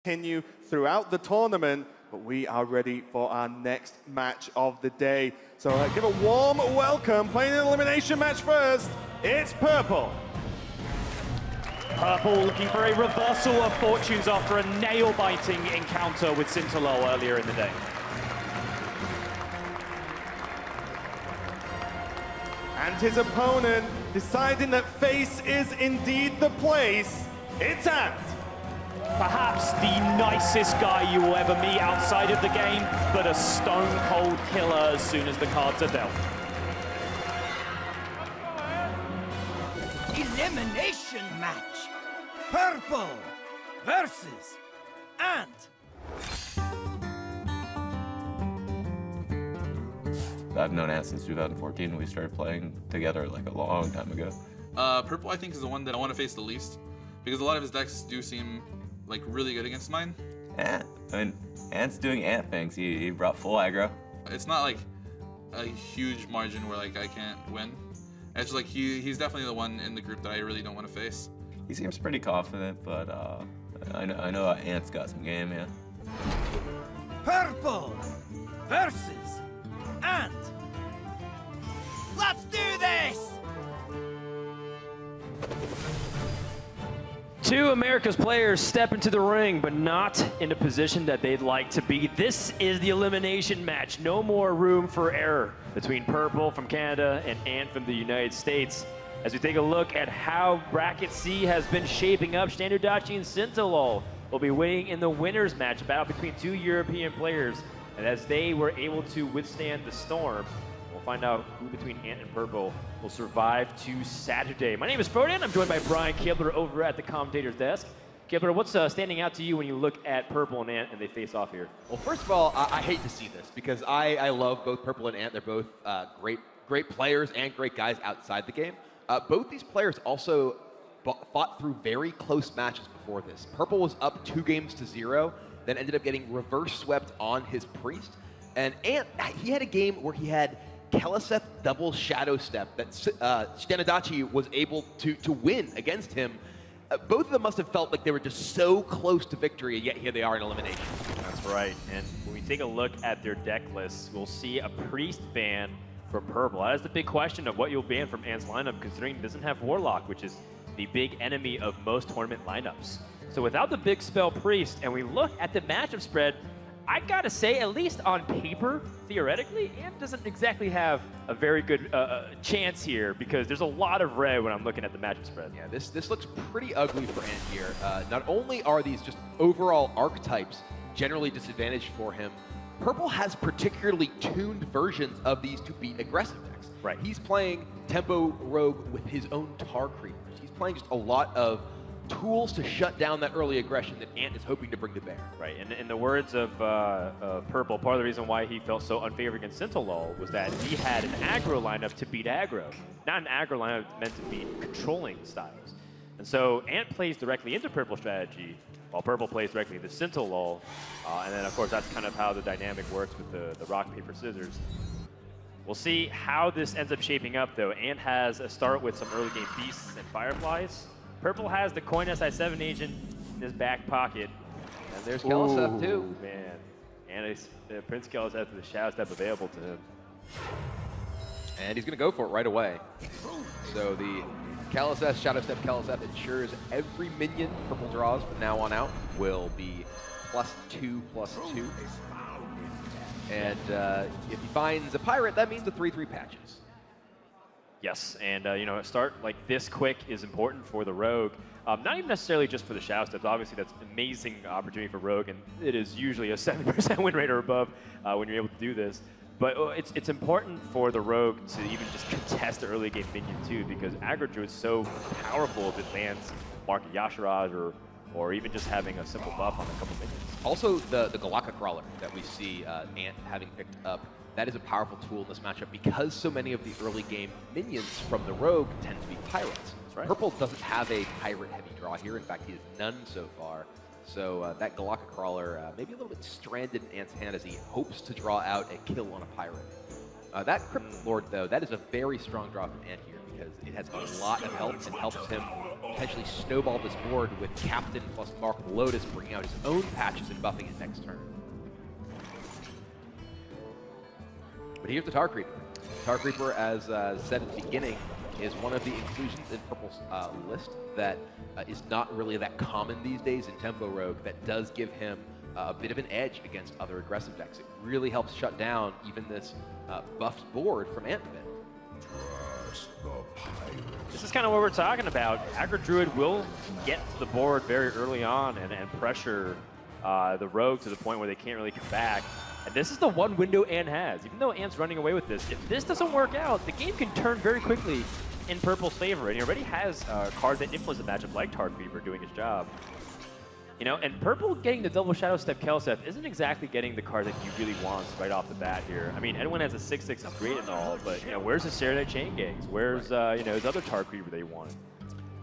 continue throughout the tournament, but we are ready for our next match of the day. So give a warm welcome, playing an elimination match first, it's Purple. Purple looking for a reversal of fortunes after a nail-biting encounter with Sintalol earlier in the day. And his opponent deciding that face is indeed the place, it's Ant. Perhaps the nicest guy you will ever meet outside of the game, but a stone-cold killer as soon as the cards are dealt. Elimination match. Purple versus Ant. I've known Ant since 2014. We started playing together like a long time ago. Purple, I think, is the one that I want to face the least, because a lot of his decks do seem like really good against mine. I mean, Ant's doing Ant things. He brought full aggro. It's not like a huge margin where like I can't win. It's just like he's definitely the one in the group that I really don't want to face. He seems pretty confident, but I know Ant's got some game, yeah. Purple versus Ant. Let's do this! Two America's players step into the ring, but not in a position that they'd like to be. This is the elimination match. No more room for error between Purple from Canada and Ant from the United States. As we take a look at how Bracket C has been shaping up, Standardachi and Sintalol will be weighing in the winners match, battle between two European players. And as they were able to withstand the storm, we'll find out who between Ant and Purple will survive to Saturday. My name is Frodan. I'm joined by Brian Kibler over at the commentator's desk. Kibler, what's standing out to you when you look at Purple and Ant and they face off here? Well, first of all, I hate to see this because I love both Purple and Ant. They're both great players and great guys outside the game. Both these players also fought through very close matches before this. Purple was up 2-0, then ended up getting reverse swept on his Priest. And Ant, he had a game where he had Keliseth double Shadow Step that Standardachi was able to win against him. Both of them must have felt like they were just so close to victory, and yet here they are in elimination. That's right. And when we take a look at their deck lists, we'll see a Priest ban for Purple. That is the big question of what you'll ban from Ant's lineup, considering he doesn't have Warlock, which is the big enemy of most tournament lineups. So without the big spell Priest, and we look at the matchup spread, I gotta say, at least on paper, theoretically, Ant doesn't exactly have a very good chance here because there's a lot of red when I'm looking at the matchup spread. Yeah, this looks pretty ugly for Ant here. Not only are these just overall archetypes generally disadvantaged for him, Purple has particularly tuned versions of these to beat aggressive decks. Right. He's playing Tempo Rogue with his own Tar Creepers. He's playing just a lot of tools to shut down that early aggression that Ant is hoping to bring to bear. Right, and in the words of Purple, part of the reason why he felt so unfavored against Sintalol was that he had an aggro lineup to beat aggro, not an aggro lineup meant to beat controlling styles. And so Ant plays directly into Purple strategy, while Purple plays directly into Sintalol, and then of course that's kind of how the dynamic works with the rock, paper, scissors. We'll see how this ends up shaping up though. Ant has a start with some early game beasts and fireflies. Purple has the Coin SI7 agent in his back pocket. And there's Keliseth too. Man, and Prince Keliseth with the Shadow Step available to him. And he's gonna go for it right away. So the Keliseth, Shadow Step Keliseth ensures every minion Purple draws from now on out will be +2/+2. And if he finds a pirate, that means a 3/3 patches. Yes, and you know, a start like this quick is important for the Rogue. Not even necessarily just for the Shadow Steps. Obviously, that's an amazing opportunity for Rogue, and it is usually a 70% win rate or above when you're able to do this. But it's important for the Rogue to even just contest the early game minion too, because aggro Druid is so powerful if it lands Market Yasharaj or even just having a simple buff on a couple minions. Also, the Galaka Crawler that we see Ant having picked up, that is a powerful tool in this matchup because so many of the early game minions from the Rogue tend to be pirates. That's right. Purple doesn't have a pirate heavy draw here. In fact, he has none so far. So that Galaka Crawler may be a little bit stranded in Ant's hand as he hopes to draw out a kill on a pirate. That Crypt Lord, though, that is a very strong draw from Ant here because it has a lot of help and helps him potentially snowball this board with Captain plus Mark Lotus bringing out his own patches and buffing it next turn. But here's the Tar Creeper. Tar Creeper, as said at the beginning, is one of the inclusions in Purple's list that is not really that common these days in Tempo Rogue, that does give him a bit of an edge against other aggressive decks. It really helps shut down even this buffed board from Ant a bit. This is kind of what we're talking about. Aggro Druid will get to the board very early on and pressure the Rogue to the point where they can't really come back. And this is the one window Ant has. Even though Ant's running away with this, if this doesn't work out, the game can turn very quickly in Purple's favor. And he already has cards that influence the matchup like Tar Creeper doing his job. You know, and Purple getting the double Shadow Step Kelseth isn't exactly getting the card that you really want right off the bat here. I mean, Edwin has a 6/6 is great and all, but you know, where's his Serenite Chain Gangs? Where's you know, his other Tar Creeper that he wanted?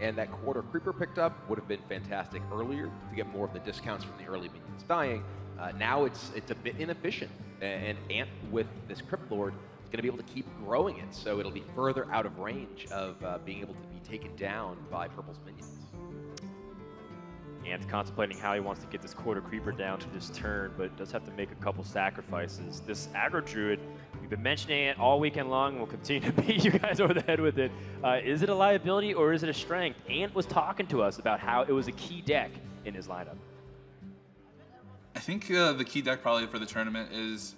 And that quarter Creeper picked up would have been fantastic earlier to get more of the discounts from the early minions dying. Now it's a bit inefficient, and Ant with this Crypt Lord is going to be able to keep growing it, so it'll be further out of range of being able to be taken down by Purple's minions. Ant's contemplating how he wants to get this quarter Creeper down to this turn, but does have to make a couple sacrifices. This Aggro Druid, we've been mentioning it all weekend long, and we'll continue to beat you guys over the head with it. Is it a liability or is it a strength? Ant was talking to us about how it was a key deck in his lineup. I think the key deck probably for the tournament is,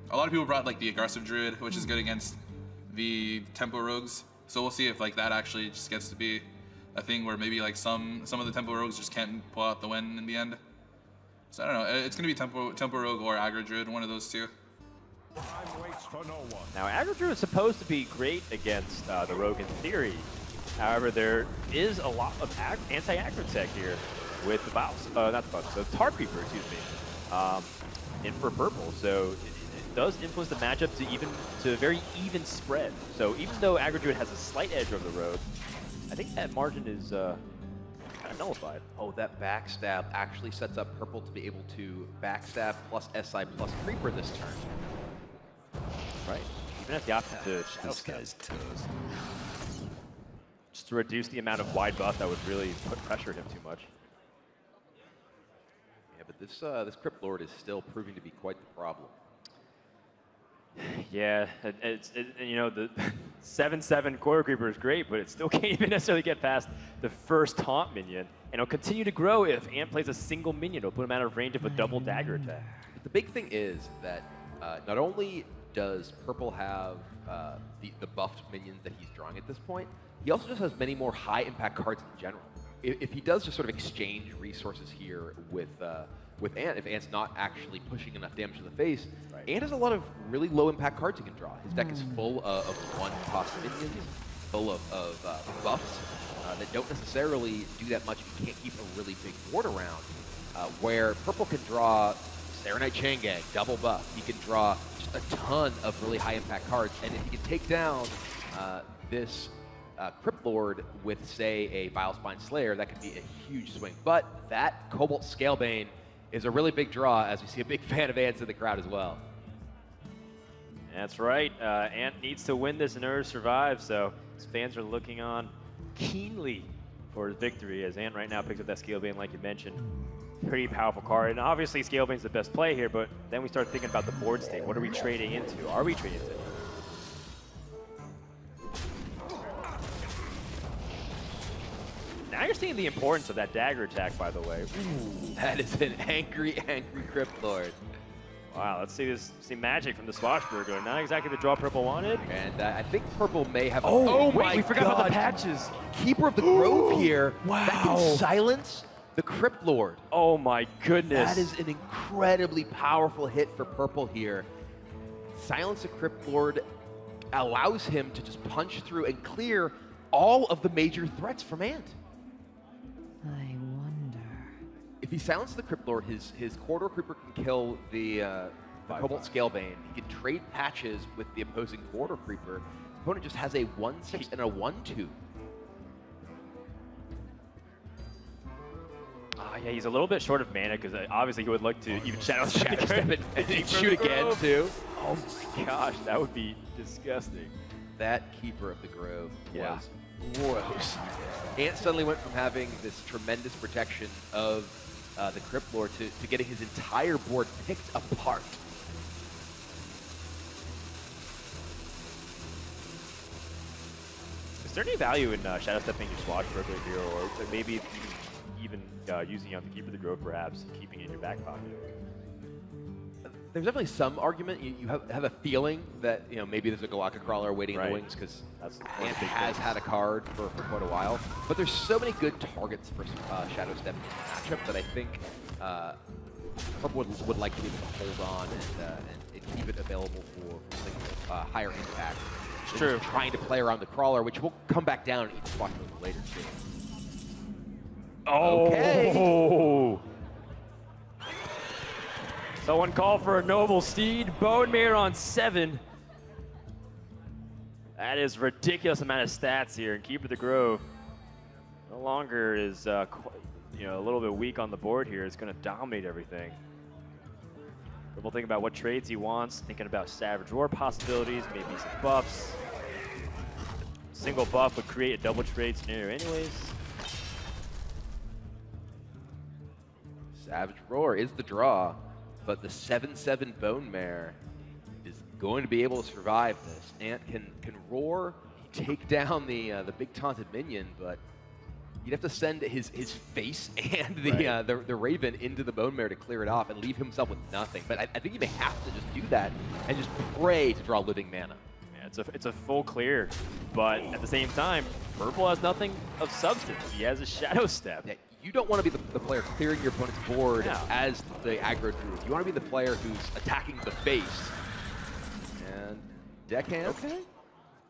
a lot of people brought like the aggressive Druid, which is good against the Tempo Rogues. So we'll see if like that actually just gets to be a thing where maybe like some of the Tempo Rogues just can't pull out the win in the end. So I don't know. It's gonna be Tempo Rogue or Aggro Druid, one of those two. Now Aggro Druid is supposed to be great against the Rogue in theory. However, there is a lot of anti-aggro tech here with the the Tar Creeper, excuse me, in for Purple. So it does influence the matchup to a very even spread. So even though Aggro Druid has a slight edge over the Rogue, I think that margin is kind of nullified. Oh, that backstab actually sets up Purple to be able to backstab plus SI plus Creeper this turn. Right. Even at the option to Shadow Step. Just to reduce the amount of wide buff that would really put pressure on him too much. Yeah, but this Crypt Lord is still proving to be quite the problem. Yeah, you know, the 7/7 Quarter Creeper is great, but it still can't even necessarily get past the first taunt minion. And it'll continue to grow if Ant plays a single minion. It'll put him out of range of a double dagger attack. But the big thing is that not only does Purple have the buffed minions that he's drawing at this point, he also just has many more high impact cards in general. If he does just sort of exchange resources here with Ant, if Ant's not actually pushing enough damage to the face, right, Ant has a lot of really low impact cards he can draw. His deck is full of one-cost minions, full of buffs that don't necessarily do that much if you can't keep a really big board around, where Purple can draw Serenite Chain Gang, double buff. He can draw just a ton of really high impact cards, and if he can take down this Crypt Lord with, say, a Vilespine Slayer, that could be a huge swing. But that Cobalt Scalebane is a really big draw, as we see a big fan of Ant's in the crowd as well. That's right. Ant needs to win this in order to survive, so his fans are looking on keenly for his victory, as Ant right now picks up that Scalebane, like you mentioned. Pretty powerful card, and obviously Scalebane's the best play here, but then we start thinking about the board state. What are we trading into? Are we trading into? Now you're seeing the importance of that dagger attack, by the way. Ooh, that is an angry, angry Crypt Lord. Wow, let's see magic from the Swashbuckler. Not exactly the draw Purple wanted. And I think Purple may have... Oh my we forgot God. about the patches. Keeper of the Grove here. Wow. That can silence the Crypt Lord. Oh my goodness. That is an incredibly powerful hit for Purple here. Silence the Crypt Lord allows him to just punch through and clear all of the major threats from Ant. I wonder. If he silences the Crypt Lord, his Corridor Creeper can kill the Cobalt Scalebane. He can trade patches with the opposing Corridor Creeper. His opponent just has a 1/6 and a 1/2. Yeah, he's a little bit short of mana because obviously he would like to even Shadow Step and shoot again too. Oh my gosh, that would be disgusting. that Keeper of the Grove Yeah. was gross. Ant suddenly went from having this tremendous protection of the Crypt Lord to getting his entire board picked apart. Is there any value in Shadow Stepping your Swashbuckler here, or maybe even using on the Keeper of the Grove perhaps, and keeping it in your back pocket? There's definitely some argument. You have a feeling that maybe there's a Galaka Crawler waiting in the wings because Ant has had a card for quite a while. But there's so many good targets for Shadow Step in this matchup that I think Purple would like to be able to hold on and keep it available for something higher impact. It's true. Trying to play around the Crawler, which will come back down and eat the spot later too. Oh. Okay. Someone called for a Noble Steed. Bone Mare on 7. That is ridiculous amount of stats here. And Keeper of the Grove no longer is a little bit weak on the board here. It's going to dominate everything. Purple thinking about what trades he wants, thinking about Savage Roar possibilities, maybe some buffs. Single buff would create a double trade scenario anyways. Savage Roar is the draw, but the 7/7 Bone Mare is going to be able to survive this. Ant can roar, take down the big taunted minion, but you'd have to send his face and the Raven into the Bone Mare to clear it off and leave himself with nothing. But I think you may have to just do that and just pray to draw living mana. Yeah, it's a full clear, but at the same time, Purple has nothing of substance. He has a Shadow Step. Yeah, you don't want to be the player clearing your opponent's board as the aggro druid. You want to be the player who's attacking the base. And deckhand. Okay.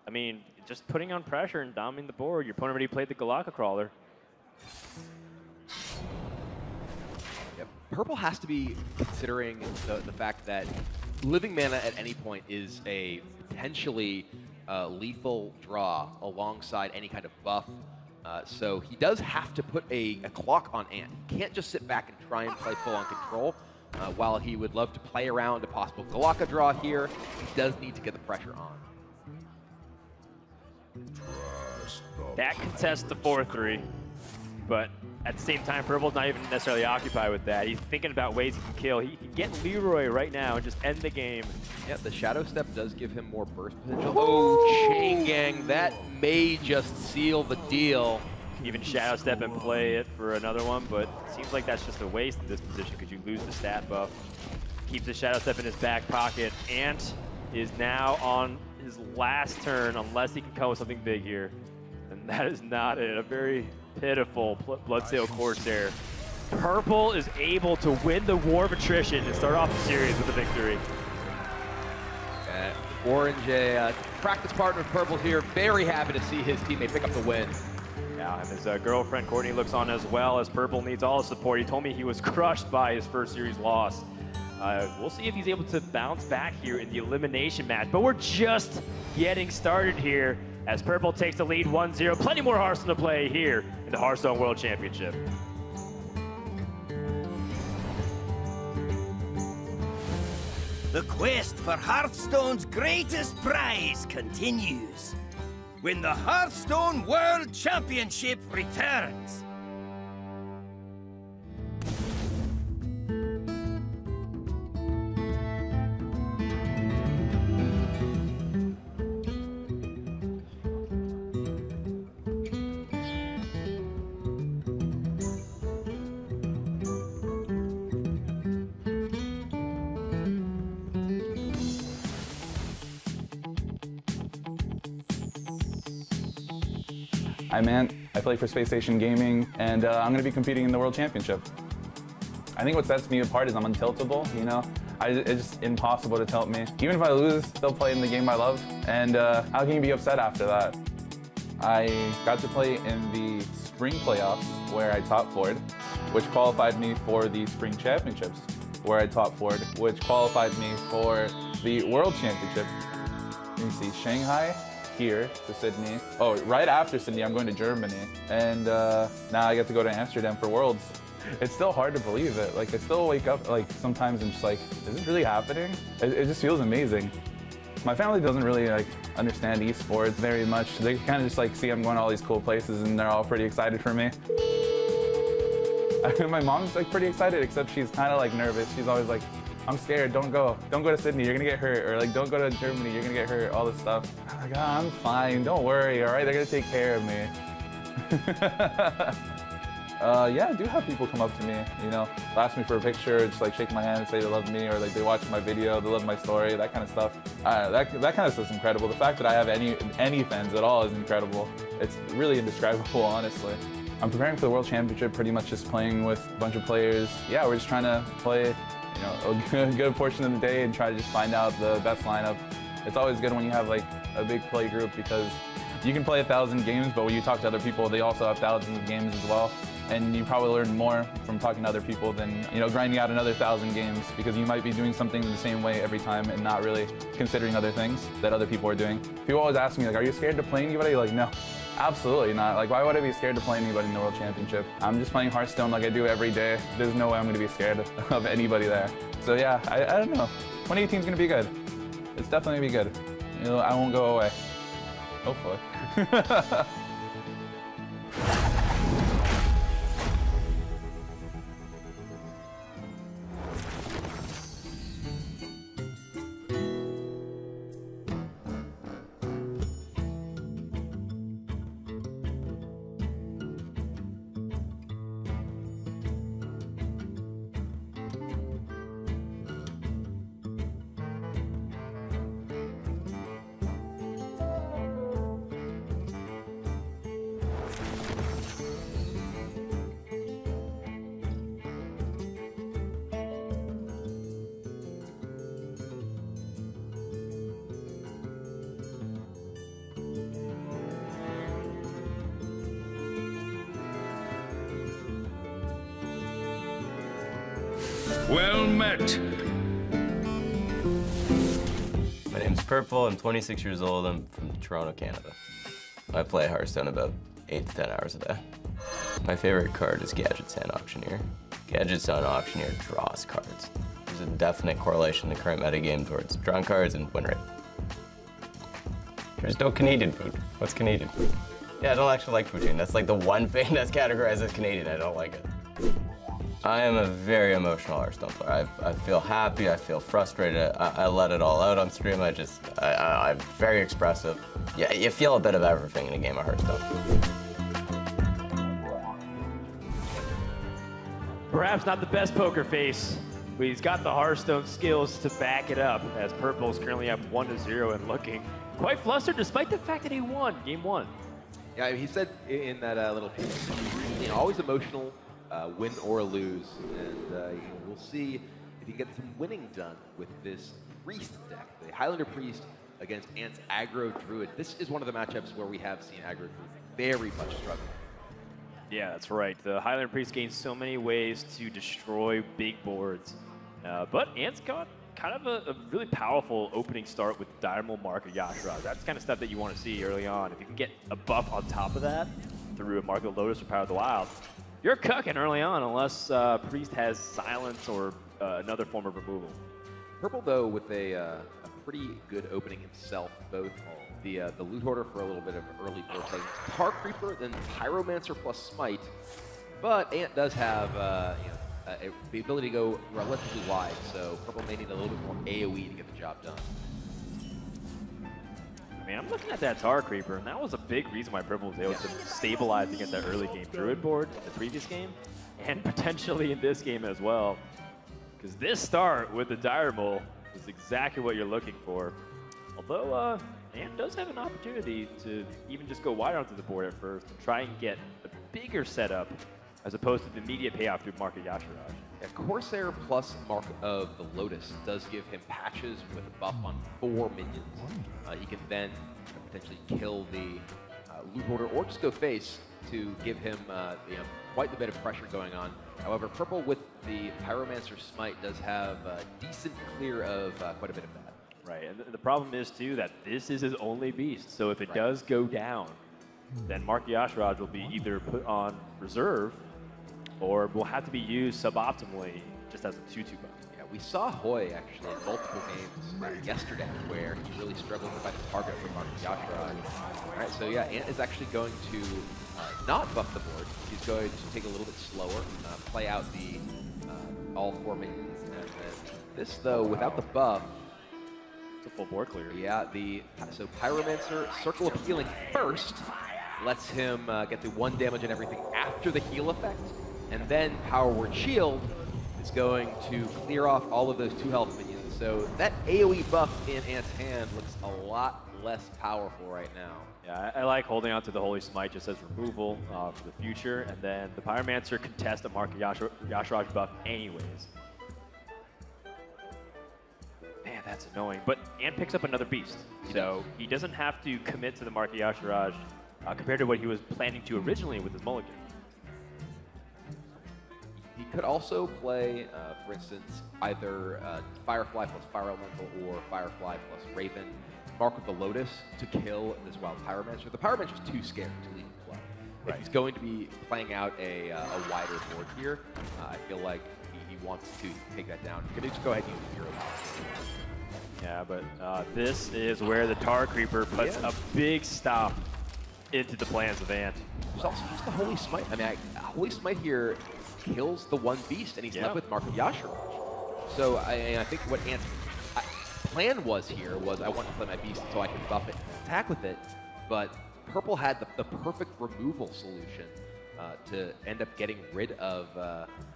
I mean, just putting on pressure and dominating the board. Your opponent already played the Galaka Crawler. Yeah, Purple has to be considering the fact that living mana at any point is a potentially lethal draw alongside any kind of buff. So he does have to put a clock on Ant. He can't just sit back and try and play full on control. While he would love to play around a possible Galaka draw here, he does need to get the pressure on. That contests the 4-3, but at the same time, Purple's not even necessarily occupied with that. He's thinking about ways he can kill. He can get Leroy right now and just end the game. Yeah, the Shadow Step does give him more burst potential. Oh, Chain Gang, that may just seal the deal. Even Shadow Step and play it for another one, but it seems like that's just a waste in this position because you lose the stat buff. Keeps the Shadow Step in his back pocket. Ant is now on his last turn unless he can come with something big here. And that is not it. A very pitiful Bloodsail Corsair. Purple is able to win the War of Attrition and start off the series with a victory. Orange, a practice partner of Purple here, very happy to see his teammate pick up the win. Yeah, and his girlfriend Courtney looks on as well, as Purple needs all the support. He told me he was crushed by his first series loss. We'll see if he's able to bounce back here in the elimination match. But we're just getting started here as Purple takes the lead 1-0. Plenty more Hearthstone to play here in the Hearthstone World Championship. The quest for Hearthstone's greatest prize continues when the Hearthstone World Championship returns. I'm Ant, I play for Space Station Gaming, and I'm going to be competing in the World Championship. I think what sets me apart is I'm untiltable, you know? It's just impossible to tilt me. Even if I lose, still play in the game I love, and how can you be upset after that? I got to play in the Spring Playoffs, where I top 4'd, which qualified me for the Spring Championships, where I top 4'd, which qualified me for the World Championship. Let me see, Shanghai, here to Sydney. Oh, right after Sydney, I'm going to Germany. And now I get to go to Amsterdam for Worlds. It's still hard to believe it. Like, I still wake up, like, sometimes I'm just like, is this really happening? It just feels amazing. My family doesn't really like understand esports very much. They kind of just like see I'm going to all these cool places and they're all pretty excited for me. My mom's like pretty excited, except she's kind of like nervous. She's always like, I'm scared, don't go to Sydney, you're gonna get hurt, or like don't go to Germany, you're gonna get hurt, all this stuff. I'm like, oh, I'm fine, don't worry, all right, they're gonna take care of me. Yeah, I do have people come up to me, you know, ask me for a picture, just like shake my hand and say they love me, or like they watch my video, they love my story, that kind of stuff. That kind of stuff's incredible. The fact that I have any fans at all is incredible. It's really indescribable, honestly. I'm preparing for the World Championship, pretty much just playing with a bunch of players. Yeah, we're just trying to play, you know, a good portion of the day and try to just find out the best lineup. It's always good when you have like a big play group because you can play 1,000 games, but when you talk to other people, they also have thousands of games as well. And you probably learn more from talking to other people than, you know, grinding out another 1,000 games, because you might be doing something the same way every time and not really considering other things that other people are doing. People always ask me, like, are you scared to play anybody? Like, no, absolutely not. Like, why would I be scared to play anybody in the World Championship? I'm just playing Hearthstone like I do every day. There's no way I'm going to be scared of anybody there. So yeah, I don't know. 2018 is going to be good. It's definitely going to be good. You know, I won't go away. Hopefully. Well met. My name's Purple, I'm 26 years old, I'm from Toronto, Canada. I play Hearthstone about 8 to 10 hours a day. My favorite card is Gadget Sand Auctioneer. Gadget Sand Auctioneer draws cards. There's a definite correlation in the current metagame towards drawing cards and win rate. There's no Canadian food. What's Canadian food? Yeah, I don't actually like poutine. That's like the one thing that's categorized as Canadian. I don't like it. I am a very emotional Hearthstone player. I feel happy, I feel frustrated, I let it all out on stream. I'm very expressive. Yeah, you feel a bit of everything in a game of Hearthstone. Perhaps not the best poker face, but he's got the Hearthstone skills to back it up, as Purple's currently up 1-0 and looking quite flustered despite the fact that he won game 1. Yeah, he said in that little piece, you know, always emotional, win or lose, and you know, we'll see if he gets some winning done with this Priest deck, the Highlander Priest against Ant's Aggro Druid. This is one of the matchups where we have seen Aggro Druid very much struggle. Yeah, that's right. The Highlander Priest gains so many ways to destroy big boards, but Ant's got kind of a really powerful opening start with Diamond Mark of Yashiraj. That's the kind of stuff that you want to see early on. If you can get a buff on top of that through a Mark of Lotus or Power of the Wild, you're cooking early on unless Priest has silence or another form of removal. Purple, though, with a pretty good opening himself, both the Loot Hoarder for a little bit of early foreplay, Tar Creeper, then Pyromancer plus Smite, but Ant does have the ability to go relatively wide, so Purple may need a little bit more AoE to get the job done. I mean, I'm looking at that Tar Creeper, and that was a big reason why Purple was able to stabilize against that early game Druid board in the previous game, and potentially in this game as well. Because this start with the Dire Mole is exactly what you're looking for. Although, Ant does have an opportunity to even just go wider onto the board at first and try and get a bigger setup as opposed to the immediate payoff through Mark of Yashiraj. Yeah, Corsair plus Mark of the Lotus does give him patches with a buff on 4 minions. He can then potentially kill the Loot Hoarder or just go face to give him quite a bit of pressure going on. However, Purple with the Pyromancer Smite does have a decent clear of quite a bit of that. Right, and the problem is too that this is his only beast, so if it does go down, then Mark of Yashiraj will be either put on reserve or will have to be used suboptimally just as a 2/2 buff. Yeah, We saw Hoy actually in multiple games yesterday where he really struggled to find a target for Marcus Yashiraj. All right, so yeah, Ant is actually going to not buff the board. He's going to take a little bit slower, play out the all 4 minions. And this, though, without the buff, It's a full board clear. yeah, so Pyromancer, Circle of Healing first, lets him get the 1 damage and everything after the heal effect, and then Power Word Shield is going to clear off all of those 2 health minions. So that AoE buff in Ant's hand looks a lot less powerful right now. Yeah, I like holding on to the Holy Smite just as removal for the future, and then the Pyromancer can test the Market Yashiraj buff anyways. Man, that's annoying. But Ant picks up another beast. So he doesn't have to commit to the Market Yashiraj compared to what he was planning to originally with his mulligan. He could also play, for instance, either Firefly plus Fire Elemental or Firefly plus Raven, Mark of the Lotus to kill this Wild Pyromancer. The Pyromancer's too scared to leave the play. If he's going to be playing out a wider board here, I feel like he wants to take that down. He could just go ahead and use Hero Power. Yeah, but this is where the Tar Creeper puts a big stop into the plans of Ant. There's also just the Holy Smite. I mean, Holy Smite here kills the 1 beast, and he's left with Mark of Yashiraj. So I think what Ant's plan was here was I want to play my beast so I can buff it and attack with it, but Purple had the perfect removal solution to end up getting rid of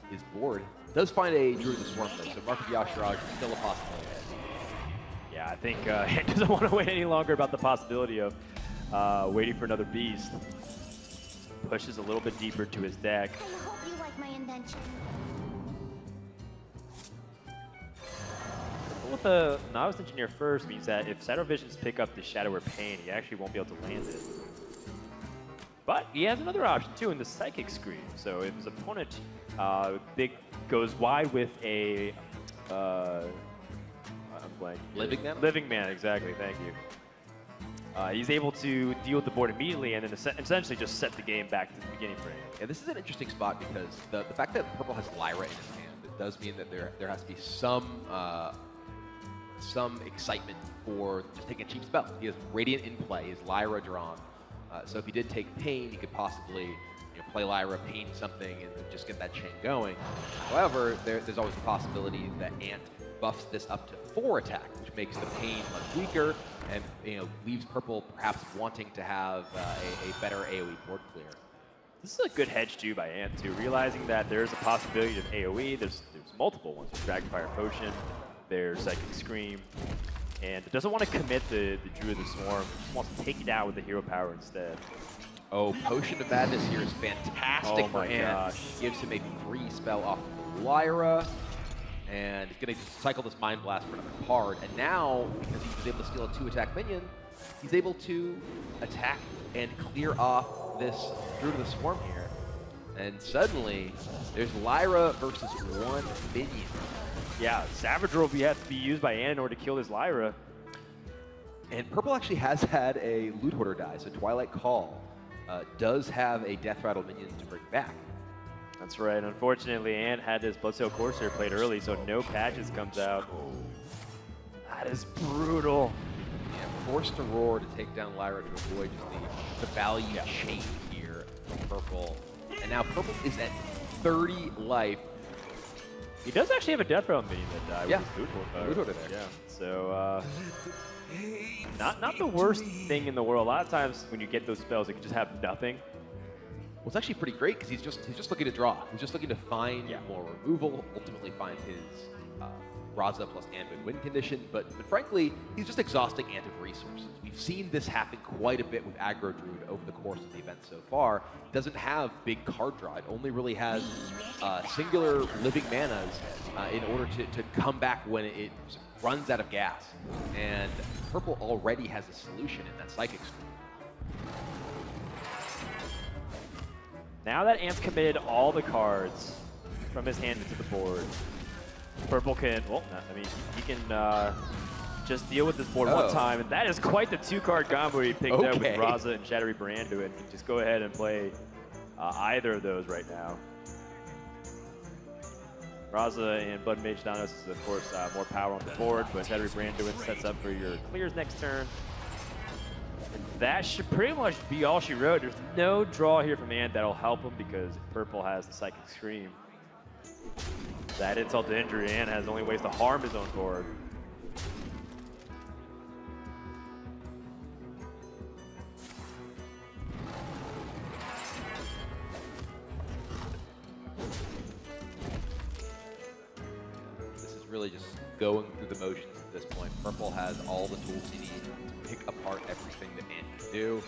his board. Does find a Druid of the Swarm though, so Mark of Yashiraj is still a possibility. Yeah, I think Ant doesn't want to wait any longer about the possibility of waiting for another beast. Pushes a little bit deeper to his deck. I hope you like my invention. With the Novice Engineer first means that if Shadow Visions pick up the Shadow or Pain, he actually won't be able to land it. But he has another option too in the Psychic Scream. So if his opponent goes wide with a I'm blanking. Living Man? Living Man, exactly. Thank you. He's able to deal with the board immediately and then essentially just set the game back to the beginning frame. Yeah, this is an interesting spot because the fact that Purple has Lyra in his hand, it does mean that there has to be some excitement for just taking a cheap spell. He has Radiant in play, his Lyra drawn. So if he did take Pain, he could possibly play Lyra, Pain something, and just get that chain going. However, there's always the possibility that Ant buffs this up to 4 attack, which makes the Pain much weaker and leaves Purple perhaps wanting to have a better AoE board clear. This is a good hedge too by Ant too, realizing that there's a possibility of AoE. There's multiple ones. There's Dragonfire Potion, there's Psychic Scream, and doesn't want to commit the Druid of the Swarm. Just wants to take it out with the Hero Power instead. Oh, Potion of Madness here is fantastic for Ant. Gosh. Gives him a free spell off of Lyra. And he's going to cycle this Mind Blast for another card. And now, because he was able to steal a 2-attack minion, he's able to attack and clear off this Druid of the Swarm here. And suddenly, there's Lyra versus 1 minion. Yeah, Savage Roll has to be used by Ant in order to kill this Lyra. And Purple actually has had a Loot Hoarder die, so Twilight Call does have a Death Rattle minion to bring back. That's right. Unfortunately, Ant had his Bloodsail Corsair played early, so no patches comes out. That is brutal. Yeah, forced to roar to take down Lyra to avoid just the value chain here from Purple. And now Purple is at 30 life. He does actually have a Death Rattle minion that died with his Loot Hoarder there. Yeah, so not the worst thing in the world. A lot of times when you get those spells, it can just have nothing. Well, it's actually pretty great because he's just looking to draw. He's just looking to find more removal, ultimately find his Raza plus Anvin win condition. But frankly, he's just exhausting Ant of resources. We've seen this happen quite a bit with Aggro Druid over the course of the event so far. Doesn't have big card draw. It only really has singular living manas in order to come back when it runs out of gas. And Purple already has a solution in that Psychic Scream. Now that Ant's committed all the cards from his hand into the board, Purple can, well, I mean, he can just deal with this board one time, and that is quite the 2-card combo he picked up with Raza and Shadow Reaper Anduin. He can just go ahead and play either of those right now. Raza and Blood Mage Danos is, of course, more power on the board, but Shadowy Branduin sets up for your clears next turn. And that should pretty much be all she wrote. There's no draw here from Ant that'll help him because Purple has the Psychic Scream. That insult to injury, Ant has only ways to harm his own board. Really just going through the motions at this point. Purple has all the tools he needs to pick apart everything that Ant can do.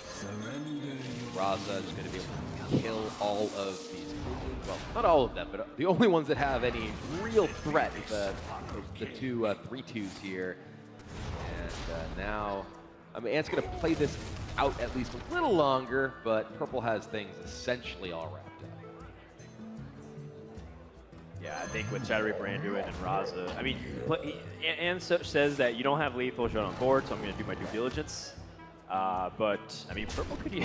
Raza is going to be able to kill all of these, well, not all of them, but the only ones that have any real threat, the two 3/2s here. And now, I mean, Ant's going to play this out at least a little longer, but Purple has things essentially all wrapped up. Yeah, I think with Shadowy Branduin and Raza, I mean, Ant says that you don't have lethal shown on board, so I'm going to do my due diligence. But, I mean, Purple could he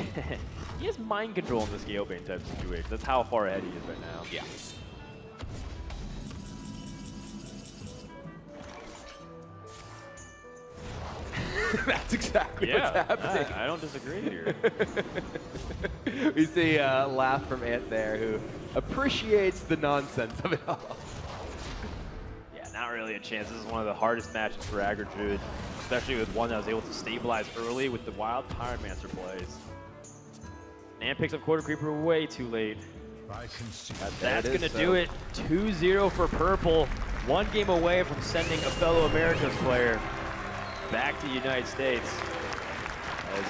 has mind control in this Galebane type situation. That's how far ahead he is right now. Yeah. That's exactly what's happening. I don't disagree here. We see a laugh from Ant there, who appreciates the nonsense of it all. Yeah, not really a chance. This is one of the hardest matches for Aggro Druid, especially with one that was able to stabilize early with the wild Pyromancer plays. Ant picks up Quarter Creeper way too late. That's going to do it. 2-0 for Purple. One game away from sending a fellow Americas player back to the United States. As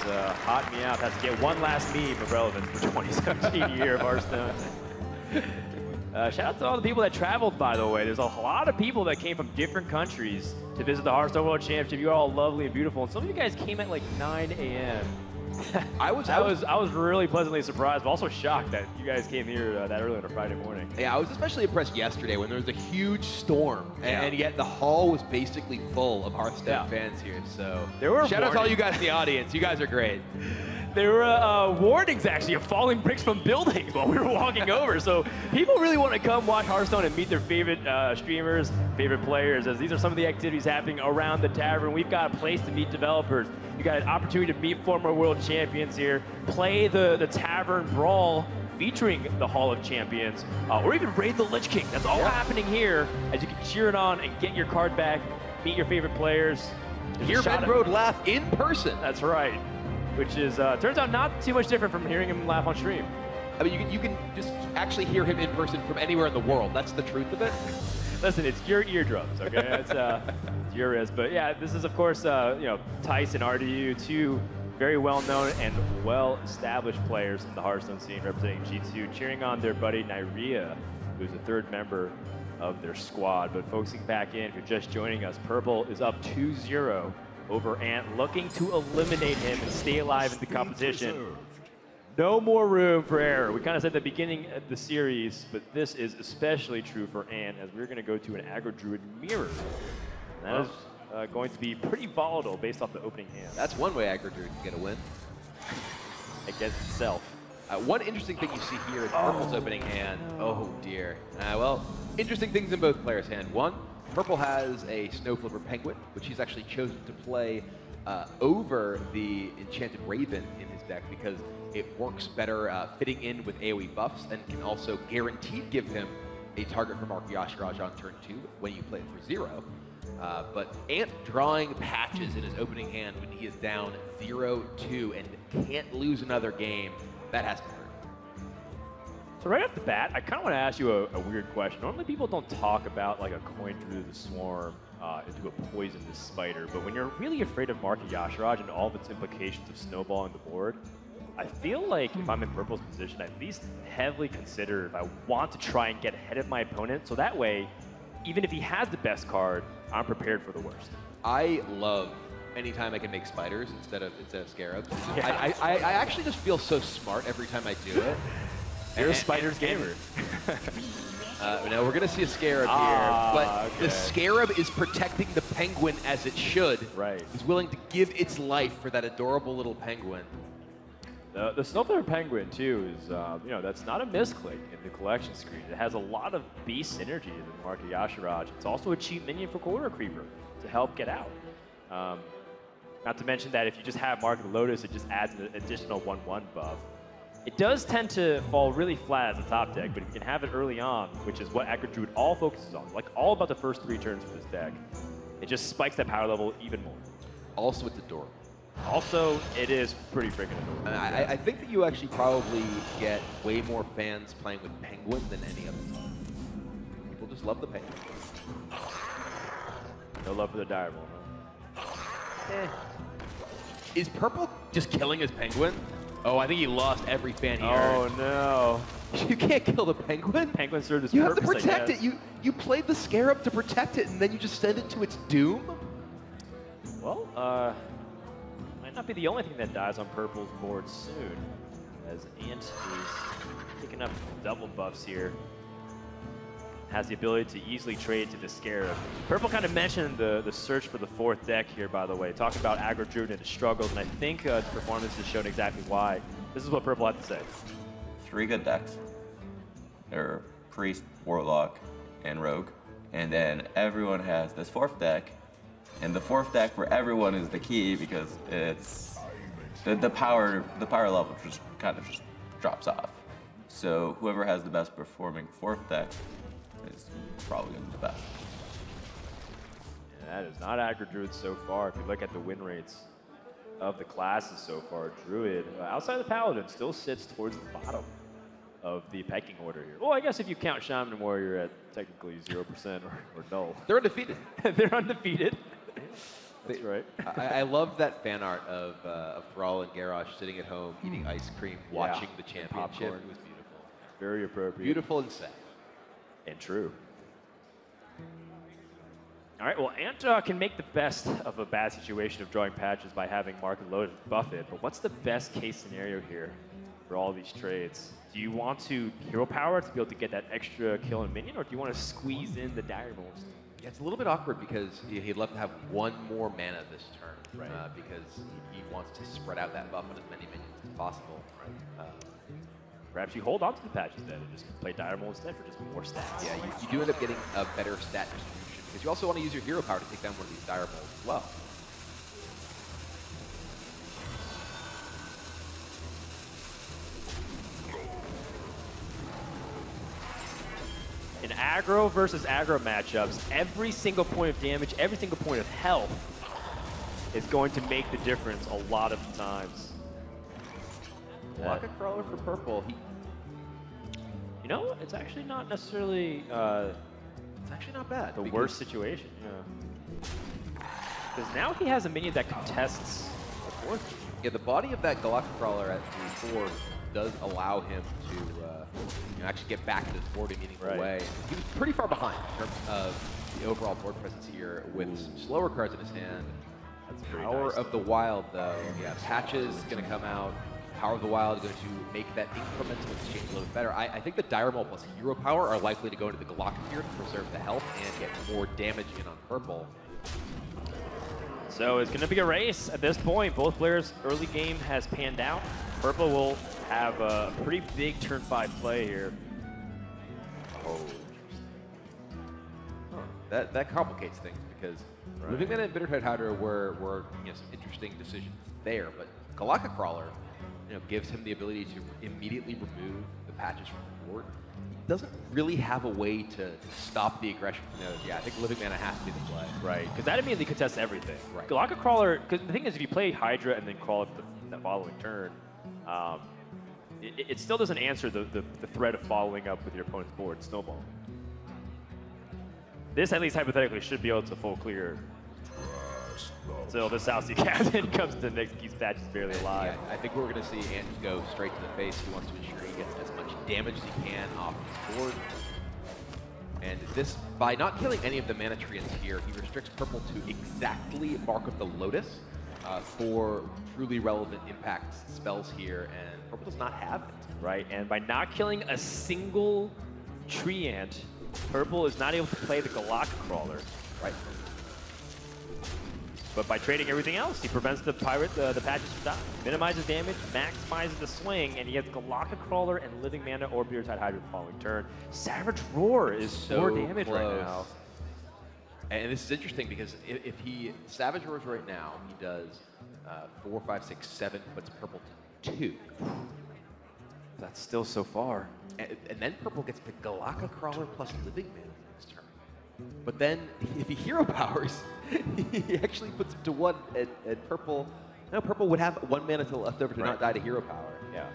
Hot Me Out has to get one last meme of relevance for 2017 year of Hearthstone. Shout out to all the people that traveled, by the way. There's a lot of people that came from different countries to visit the Hearthstone World Championship. You're all lovely and beautiful, and some of you guys came at like 9 a.m. I was really pleasantly surprised, but also shocked that you guys came here that early on a Friday morning. Yeah, I was especially impressed yesterday when there was a huge storm, and yet the hall was basically full of Hearthstone fans here. So there were shout out to all you guys in the audience. You guys are great. There were warnings, actually, of falling bricks from buildings while we were walking over. So people really want to come watch Hearthstone and meet their favorite streamers, favorite players, as these are some of the activities happening around the tavern. We've got a place to meet developers. You got an opportunity to meet former world champions here, play the Tavern Brawl featuring the Hall of Champions, or even raid the Lich King. That's all happening here as you can cheer it on and get your card back, meet your favorite players. Hear Ben Road laugh in person. That's right. Which is, turns out, not too much different from hearing him laugh on stream. I mean, you can just actually hear him in person from anywhere in the world. That's the truth of it. Listen, it's your eardrums, okay? It's your risk. But yeah, this is, of course, you know, Tice and RDU, two very well-known and well-established players in the Hearthstone scene representing G2, cheering on their buddy Nyria, who's the third member of their squad. But focusing back in, if you're just joining us, Purple is up 2-0 over Ant, looking to eliminate him and stay alive in the competition. No more room for error. We kind of said at the beginning of the series, but this is especially true for Ant, as we're going to go to an Aggro Druid mirror. And that is going to be pretty volatile based off the opening hand. That's one way Aggro Druid can get a win. Against itself. One interesting thing you see here is Purple's opening hand. Oh dear. Well, interesting things in both players' hand. One, Purple has a Snowflipper Penguin, which he's actually chosen to play over the Enchanted Raven in his deck because it works better fitting in with AoE buffs and can also guaranteed give him a target for Mark Yashiraj on turn 2 when you play it for 0. But Ant drawing patches in his opening hand when he is down 0-2 and can't lose another game, that has to hurt. So right off the bat, I kind of want to ask you a weird question. Normally people don't talk about like a coin through the swarm into a poisonous spider, but when you're really afraid of Mark Yashiraj and all of its implications of snowballing the board, I feel like if I'm in Purple's position, I at least heavily consider if I want to try and get ahead of my opponent, so that way, even if he has the best card, I'm prepared for the worst. I love anytime I can make spiders instead of scarabs. Yeah. I actually just feel so smart every time I do it. You're a spiders gamer. Now we're gonna see a scarab here, but the scarab is protecting the penguin as it should. Right. He's willing to give its life for that adorable little penguin. The Snowflare Penguin, too, is, you know, that's not a misclick in the collection screen. It has a lot of beast synergy in the Market Yashiraj. It's also a cheap minion for Corridor Creeper to help get out. Not to mention that if you just have Market Lotus, it just adds an additional 1/1 buff. It does tend to fall really flat as a top deck, but if you can have it early on, which is what Aggro Druid all focuses on, like all about the first 3 turns for this deck, it just spikes that power level even more. Also, it's adorable. Also, it is pretty freaking adorable. And I think that you actually probably get way more fans playing with Penguin than any other time. People just love the Penguin. No love for the Direwolf, huh? Is Purple just killing his Penguin? Oh, I think he lost every fan he Oh, heard. no. You can't kill the Penguin. Penguin served his You have to purpose, I protect guess. it. You played the Scarab to protect it, and then you just send it to its doom? Well, might not be the only thing that dies on Purple's board soon, as Ant is picking up double buffs here. Has the ability to easily trade to the Scarab. Purple kind of mentioned the search for the 4th deck here, by the way, talking about Aggro Druid and his struggles, and I think the performance has shown exactly why. This is what Purple had to say. 3 good decks. They're Priest, Warlock, and Rogue. And then everyone has this 4th deck. And the 4th deck for everyone is the key because it's the power level just kind of just drops off. So whoever has the best performing 4th deck is probably gonna be the best. Yeah, that is not Aggro Druid so far. If you look at the win rates of the classes so far, Druid, outside of the Paladin, still sits towards the bottom of the pecking order here. Well, I guess if you count Shaman and Warrior at technically 0% or null. They're undefeated. They're undefeated. That's right. I love that fan art of Thrall and Garrosh sitting at home eating ice cream, watching the championship. Popcorn. It was beautiful. Very appropriate. Beautiful and sad. And true. All right, well, Ant can make the best of a bad situation of drawing patches by having Market Lotus buff it, but what's the best case scenario here for all these trades? Do you want to hero power to be able to get that extra kill and minion, or do you want to squeeze in the Direwolves? Yeah, it's a little bit awkward because he'd love to have 1 more mana this turn, because he wants to spread out that buff on as many minions as possible. Perhaps you hold on to the patches then and just play Direwolf instead for just more stats. Yeah, you do end up getting a better stat distribution because you also want to use your hero power to take down one of these Direwolves as well. In aggro versus aggro matchups, every single point of damage, every single point of health is going to make the difference a lot of times. Rocket Crawler for Purple. You know, it's actually not necessarily It's actually not bad. the worst situation. Yeah. Because now he has a minion that contests the 4th. Yeah, the body of that Galactic Crawler at 3/4 does allow him to actually get back to this board in a meaningful way. He was pretty far behind in terms of the overall board presence here with some slower cards in his hand. That's very Power nice. of the Wild, though. Yeah, Patches is going to come out. Power of the Wild is going to make that incremental exchange a little bit better. I think the Direwolf plus Hero Power are likely to go into the Galactic here to preserve the health and get more damage in on Purple. So it's going to be a race at this point. Both players' early game has panned out. Purple will have a pretty big turn 5 play here. Oh, That complicates things because Living Mana and Bittertide Hydra were some interesting decisions there, but Galactic Crawler gives him the ability to immediately remove the patches from the board. He doesn't really have a way to stop the aggression from those. Yeah, I think Living Mana has to be the play. right. Because that immediately contests everything. Right. Galactic Crawler, because the thing is, if you play Hydra and then crawl it for the following turn, it still doesn't answer the threat of following up with your opponent's board, Snowball. This, at least hypothetically, should be able to full clear. So the South Sea Captain comes to the next, keeps patches barely alive. Yeah, I think we're going to see Ant go straight to the face. He wants to ensure he gets as much damage as he can off his board. And this, by not killing any of the mana treants here, he restricts Purple to exactly Mark of the Lotus for truly relevant impact spells here, and Purple does not have it. Right, and by not killing a single tree ant, Purple is not able to play the Galactic Crawler. Right. But by trading everything else, he prevents the patches from dying. Minimizes damage, maximizes the swing, and he gets Galactic Crawler and Living Mana or Beertide Hydra the following turn. Savage Roar is So 4 damage right close. now. And this is interesting because if he Savage Roars right now, he does 4, 5, 6, 7, puts purple to 2. That's still so far. And then purple gets the Galactic Crawler plus Living Mana next turn. But then if he hero powers, he actually puts it to 1, and purple would have 1 mana left over to not die to hero power. Yeah.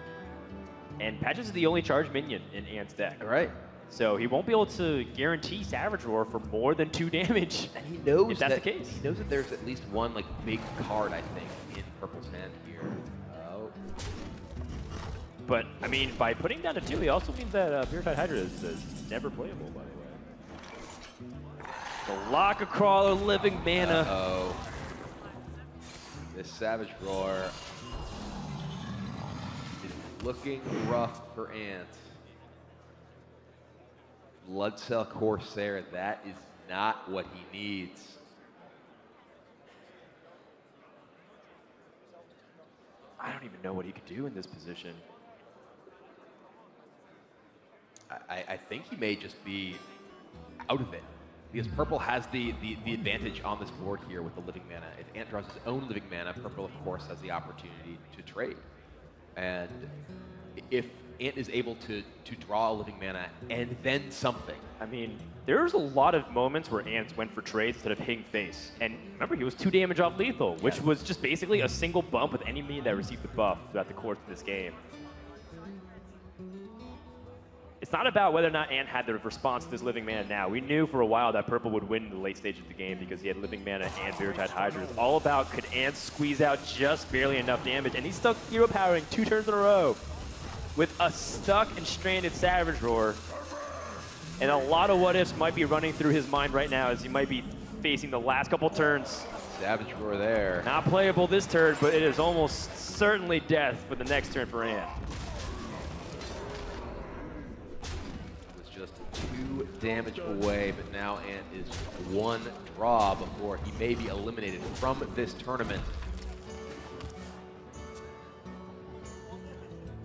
And Patches is the only charged minion in Ant's deck. All right. So he won't be able to guarantee Savage Roar for more than 2 damage. And he knows if that's the case. He knows that there's at least one like big card, I think, in purple's hand here. Oh. But I mean, by putting down to 2, he also means that Beertide Hydra is never playable, by the way. Galactic Crawler, Living Mana. Uh-oh. This Savage Roar is looking rough for Ant. Blood Cell Corsair, that is not what he needs. I don't even know what he could do in this position. I think he may just be out of it. Because purple has the advantage on this board here with the Living Mana. If Ant draws his own Living Mana, purple, of course, has the opportunity to trade. And if Ant is able to draw a Living Mana and then something. I mean, there's a lot of moments where Ant went for trades instead of hitting face. And remember, he was 2 damage off lethal, which was just basically a single bump with any minion that received the buff throughout the course of this game. It's not about whether or not Ant had the response to this Living Mana now. We knew for a while that purple would win in the late stage of the game because he had Living Mana and Beertide Hydra. It's all about could Ant squeeze out just barely enough damage, and he's stuck hero powering 2 turns in a row with a stuck and stranded Savage Roar. And a lot of what ifs might be running through his mind right now as he might be facing the last couple turns. Savage Roar there. Not playable this turn, but it is almost certainly death for the next turn for Ant. Just 2 damage away, but now Ant is 1 draw before he may be eliminated from this tournament.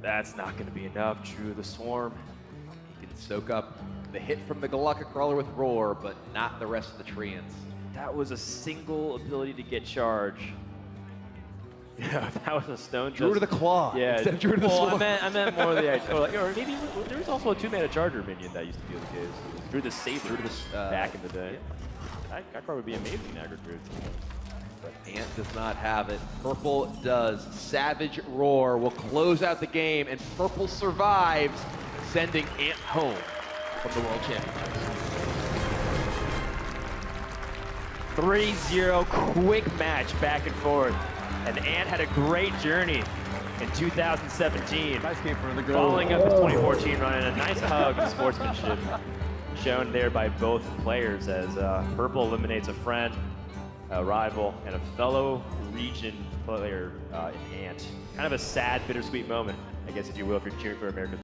That's not going to be enough. Drew the Swarm. He can soak up the hit from the Galactic Crawler with Roar, but not the rest of the treants. That was a single ability to get charge. Yeah, that was a stone. Drew to the claw. Yeah, instead of Drew to the well, sword. I meant more of the idea. Or maybe there was also a 2-mana charger minion that used to be the case. Drew the Saber. Drew to the, back in the day. Yeah. That card would be amazing in aggregate. But Ant does not have it. Purple does. Savage Roar will close out the game, and Purple survives, sending Ant home from the World Championship. 3-0, quick match back and forth. And Ant had a great journey in 2017. Nice game for the girl. Following up his 2014 run, and a nice hug of sportsmanship shown there by both players as Purple eliminates a friend, a rival, and a fellow region player in Ant. Kind of a sad, bittersweet moment, I guess, if you will, if you're cheering for America's